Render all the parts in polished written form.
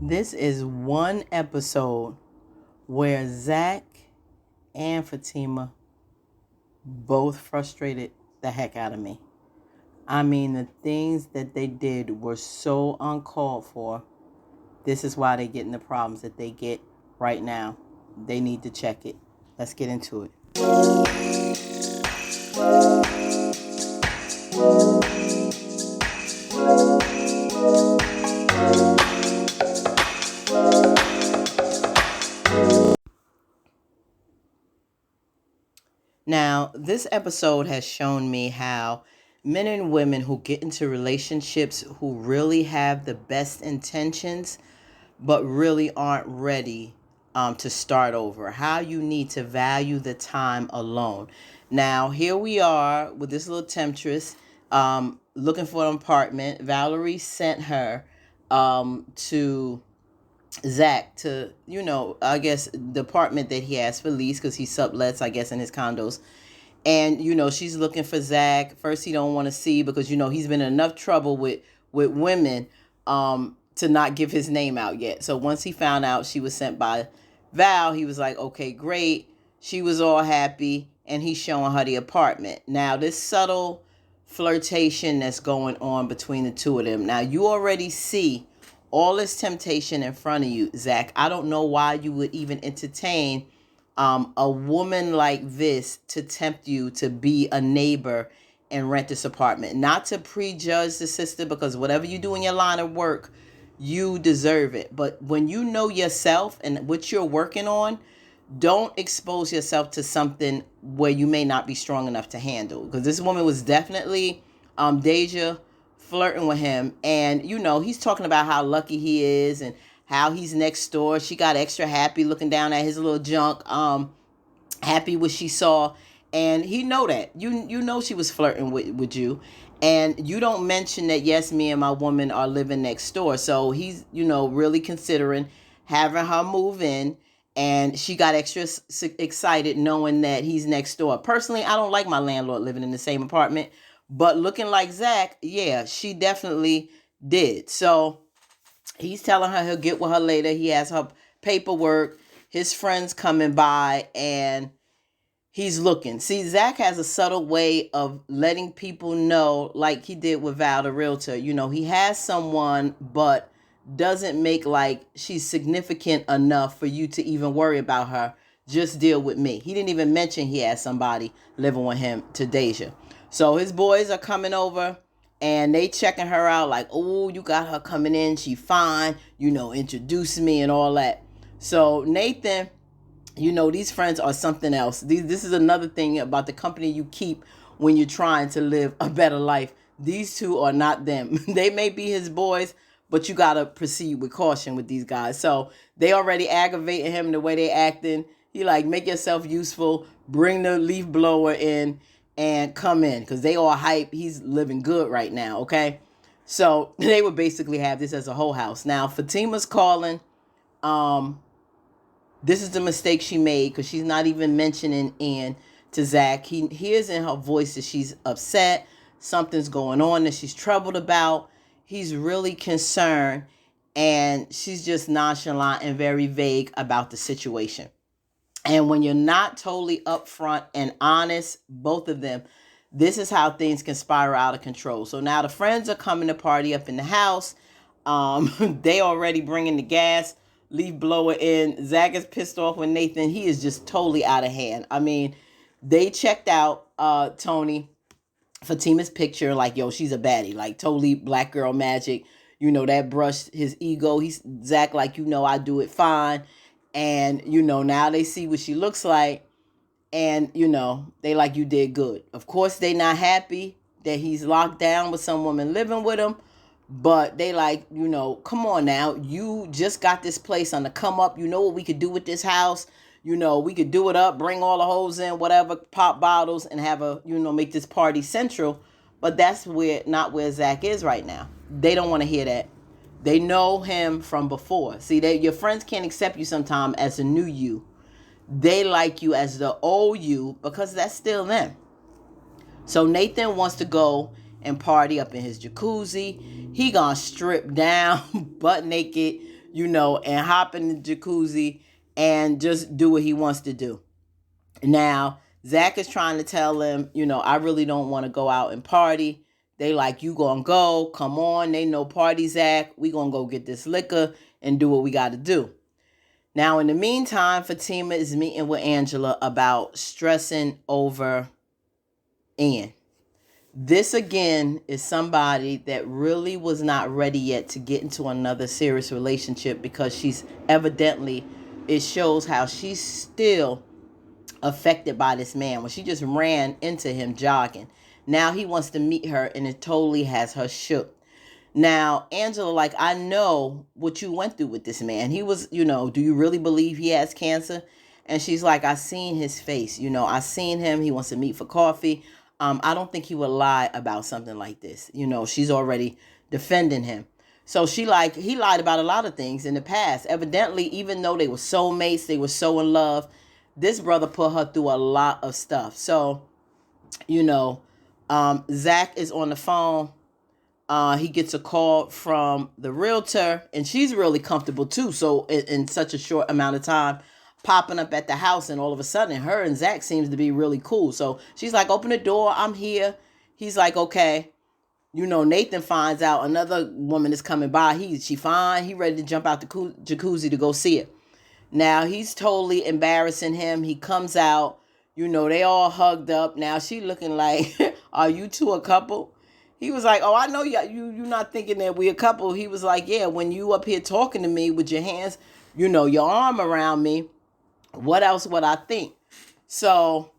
This is one episode where Zach and Fatima both frustrated the heck out of me. I mean, the things that they did were so uncalled for. This is why they get in the problems that they get right now. They need to check it. Let's get into it. Now, this episode has shown me how men and women who get into relationships who really have the best intentions but really aren't ready to start over. How you need to value the time alone. Now, here we are with this little temptress looking for an apartment. Valerie sent her to Zach to, I guess the apartment that he has for lease because he sublets, I guess, in his condos. And, she's looking for Zach. First, he don't want to see because, he's been in enough trouble with women to not give his name out yet. So once he found out she was sent by Val, he was like, okay, great. She was all happy. And he's showing her the apartment. Now, this subtle flirtation that's going on between the two of them. Now, you already see all this temptation in front of you, Zach. I don't know why you would even entertain a woman like this to tempt you to be a neighbor and rent this apartment. Not to prejudge the sister, because whatever you do in your line of work, you deserve it. But when you know yourself and what you're working on, don't expose yourself to something where you may not be strong enough to handle. Because this woman was definitely Deja flirting with him, and he's talking about how lucky he is and how he's next door. She got extra happy looking down at his little junk, happy what she saw, and he know that you know she was flirting with you, and you don't mention that. Yes, me and my woman are living next door, so he's really considering having her move in. And she got extra excited knowing that he's next door. Personally, I don't like my landlord living in the same apartment. But looking like Zach, yeah, she definitely did. So he's telling her he'll get with her later. He has her paperwork. His friends coming by and he's looking. See, Zach has a subtle way of letting people know, like he did with Val the realtor. He has someone, but doesn't make like she's significant enough for you to even worry about her. Just deal with me. He didn't even mention he had somebody living with him to Deja. So his boys are coming over and they checking her out like, oh, you got her coming in. She fine. Introduce me and all that. So Nathan, these friends are something else. This is another thing about the company you keep when you're trying to live a better life. These two are not them. They may be his boys, but you got to proceed with caution with these guys. So they already aggravating him the way they acting. He like, make yourself useful, bring the leaf blower in and come in because they all hype. He's living good right now, okay? So they would basically have this as a whole house. Now, Fatima's calling. This is the mistake she made because she's not even mentioning in to Zach. He hears in her voice that she's upset. Something's going on that she's troubled about. He's really concerned, and she's just nonchalant and very vague about the situation. And when you're not totally upfront and honest, both of them, this is how things can spiral out of control. So now the friends are coming to party up in the house. They already bringing the gas, leaf blower in. Zach is pissed off with Nathan. He is just totally out of hand. I mean, they checked out Tony, Fatima's picture, like, yo, she's a baddie, like totally black girl magic. That brushed his ego. He's Zach, like, I do it fine. And, now they see what she looks like. And, they like, you did good. Of course, they not happy that he's locked down with some woman living with him. But they like, come on now. You just got this place on the come up. You know what we could do with this house? We could do it up, bring all the hoes in, whatever, pop bottles and have make this party central. But that's not where Zach is right now. They don't want to hear that. They know him from before. See, your friends can't accept you sometimes as a new you. They like you as the old you because that's still them. So Nathan wants to go and party up in his jacuzzi. He gonna strip down, butt naked, and hop in the jacuzzi and just do what he wants to do. Now, Zach is trying to tell him, I really don't want to go out and party. They like, you gonna go, come on. They know party, Zach. We gonna go get this liquor and do what we gotta do. Now, in the meantime, Fatima is meeting with Angela about stressing over Ian. This again is somebody that really was not ready yet to get into another serious relationship, because she's evidently, it shows how she's still affected by this man. When she just ran into him jogging, now he wants to meet her, and it totally has her shook. Now, Angela, like, I know what you went through with this man. He was, do you really believe he has cancer? And she's like, I seen his face. I seen him. He wants to meet for coffee. I don't think he would lie about something like this. She's already defending him. So he lied about a lot of things in the past. Evidently, even though they were soulmates, they were so in love, this brother put her through a lot of stuff. So, Zach is on the phone. He gets a call from the realtor, and she's really comfortable too. So in such a short amount of time, popping up at the house, and all of a sudden her and Zach seems to be really cool. So she's like, open the door, I'm here. He's like, okay. Nathan finds out another woman is coming by. She fine. He ready to jump out the jacuzzi to go see it. Now he's totally embarrassing him. He comes out, they all hugged up. Now she looking like, are you two a couple? He was like, oh, I know you're not thinking that we a couple. He was like, yeah, when you up here talking to me with your hands, your arm around me, what else would I think? So,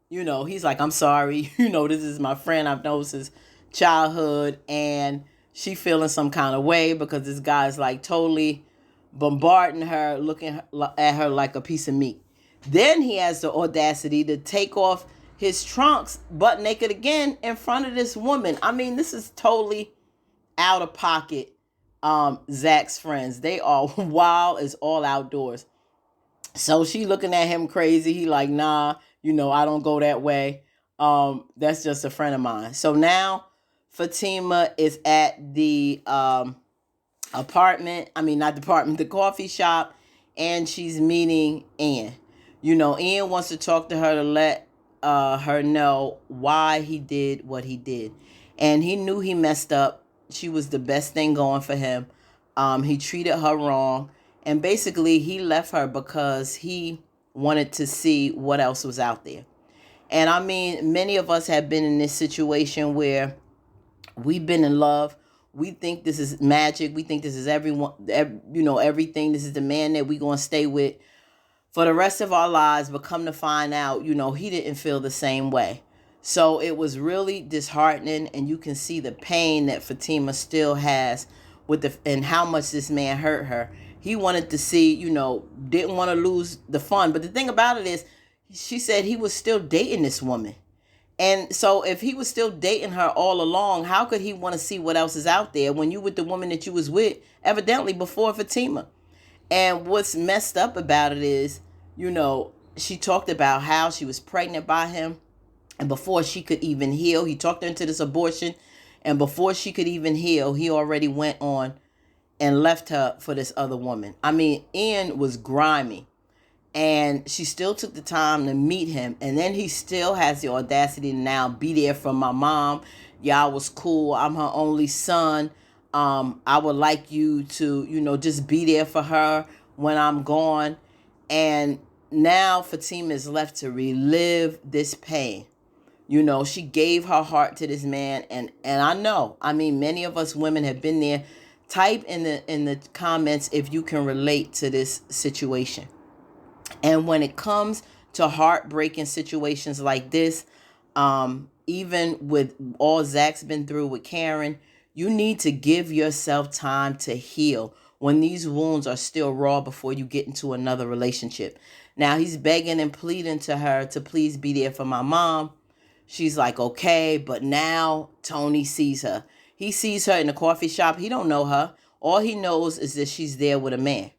he's like, I'm sorry. This is my friend I've known since childhood, and she feeling some kind of way because this guy's like totally bombarding her, looking at her like a piece of meat. Then he has the audacity to take off his trunks butt naked again in front of this woman. I mean, this is totally out of pocket. Zach's friends, they are wild as all outdoors. So she looking at him crazy. He like, nah, I don't go that way. That's just a friend of mine. So now Fatima is at the apartment. I mean, not the apartment, the coffee shop, and she's meeting Ian. Ian wants to talk to her to let her know why he did what he did. And he knew he messed up. She was the best thing going for him. He treated her wrong. And basically, he left her because he wanted to see what else was out there. And I mean, many of us have been in this situation where we've been in love. We think this is magic. We think this is everything. This is the man that we're going to stay with for the rest of our lives. But come to find out, he didn't feel the same way. So it was really disheartening. And you can see the pain that Fatima still has and how much this man hurt her. He wanted to see, didn't want to lose the fun. But the thing about it is, she said he was still dating this woman. And so if he was still dating her all along, how could he want to see what else is out there when you with the woman that you was with, evidently before Fatima? And what's messed up about it is, she talked about how she was pregnant by him. And before she could even heal, he talked her into this abortion. And before she could even heal, he already went on and left her for this other woman. I mean, Ian was grimy. And she still took the time to meet him. And then he still has the audacity to now be there for my mom. Y'all was cool. I'm her only son. I would like you to, just be there for her when I'm gone. And now Fatima is left to relive this pain. She gave her heart to this man. And I know, many of us women have been there. Type in the comments if you can relate to this situation. And when it comes to heartbreaking situations like this, even with all Zach's been through with Karen, you need to give yourself time to heal when these wounds are still raw before you get into another relationship. Now, he's begging and pleading to her to please be there for my mom. She's like, okay, but now Tony sees her. He sees her in the coffee shop. He don't know her. All he knows is that she's there with a man.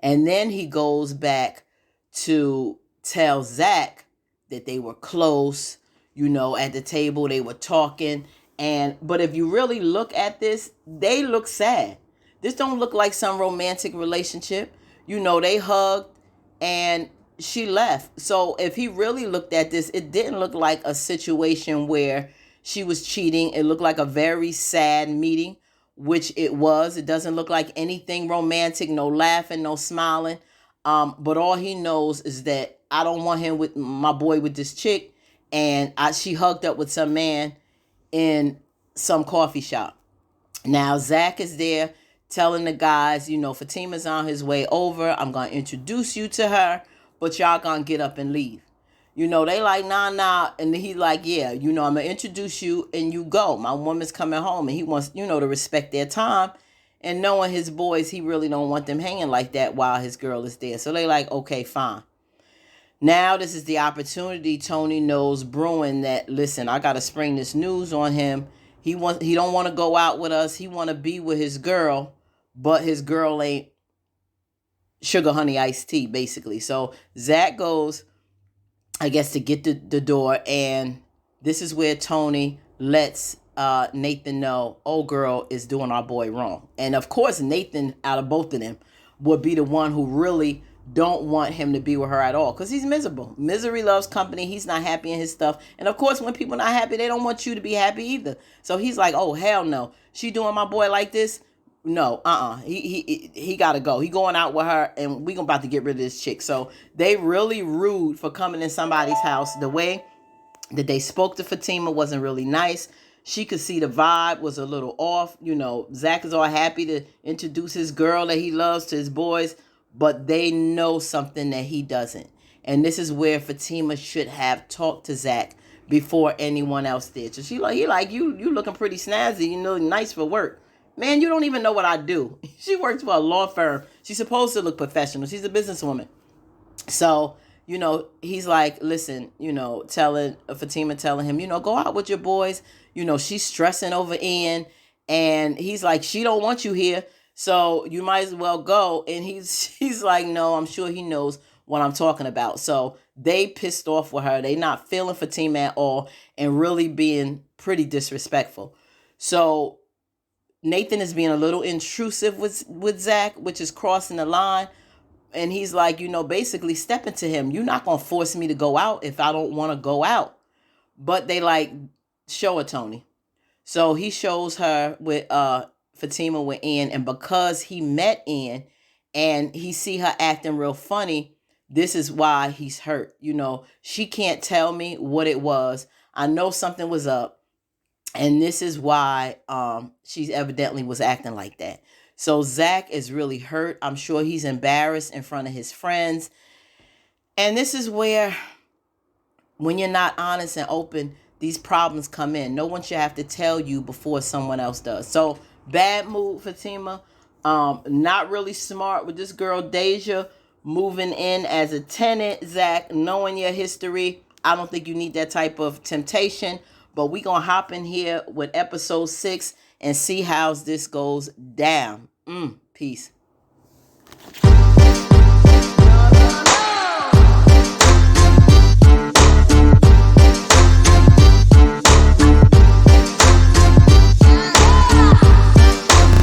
And then he goes back to tell Zach that they were close, at the table, they were talking. But if you really look at this, they look sad. This don't look like some romantic relationship. They hugged and she left. So if he really looked at this, it didn't look like a situation where she was cheating. It looked like a very sad meeting, which it was. It doesn't look like anything romantic, no laughing, no smiling. But all he knows is that I don't want him with my boy with this chick, and she hugged up with some man in some coffee shop. Now Zach is there telling the guys, Fatima's on his way over. I'm gonna introduce you to her, but y'all gonna get up and leave. They like, nah, and he like, yeah, I'm gonna introduce you and you go. My woman's coming home, and he wants, to respect their time. And knowing his boys, he really don't want them hanging like that while his girl is there. So they like, okay, fine. Now this is the opportunity. Tony knows brewing that, listen, I gotta spring this news on him. He don't want to go out with us. He want to be with his girl, but his girl ain't sugar honey iced tea, basically. So Zach goes, I guess, to get the door, and this is where Tony lets Nathan know, oh, girl is doing our boy wrong. And of course, Nathan, out of both of them, would be the one who really don't want him to be with her at all, because he's miserable. Misery loves company. He's not happy in his stuff. And of course, when people not happy, they don't want you to be happy either. So he's like, oh, hell no. She doing my boy like this? No, he gotta go. He going out with her, and we about to get rid of this chick. So they really rude for coming in somebody's house. The way that they spoke to Fatima wasn't really nice. She could see the vibe was a little off. Zach is all happy to introduce his girl that he loves to his boys, but they know something that he doesn't. And this is where Fatima should have talked to Zach before anyone else did. So he like, you looking pretty snazzy, nice for work. Man, you don't even know what I do. She works for a law firm. She's supposed to look professional. She's a businesswoman. So, he's like, listen, Fatima telling him, go out with your boys. She's stressing over Ian. And he's like, she don't want you here. So you might as well go. And he's like, no, I'm sure he knows what I'm talking about. So they pissed off with her. They not feeling Fatima at all and really being pretty disrespectful. So Nathan is being a little intrusive with Zach, which is crossing the line. And he's like, basically stepping to him. You're not going to force me to go out if I don't want to go out. But they like, show her, Tony. So he shows her with Fatima with Ian. And because he met Ian and he see her acting real funny, this is why he's hurt. She can't tell me what it was. I know something was up. And this is why she evidently was acting like that. So Zach is really hurt. I'm sure he's embarrassed in front of his friends. And this is where, when you're not honest and open, these problems come in. No one should have to tell you before someone else does. So bad mood, Fatima. Not really smart with this girl, Deja, moving in as a tenant. Zach, knowing your history, I don't think you need that type of temptation. But we're going to hop in here with episode 6 and see how this goes down. Peace.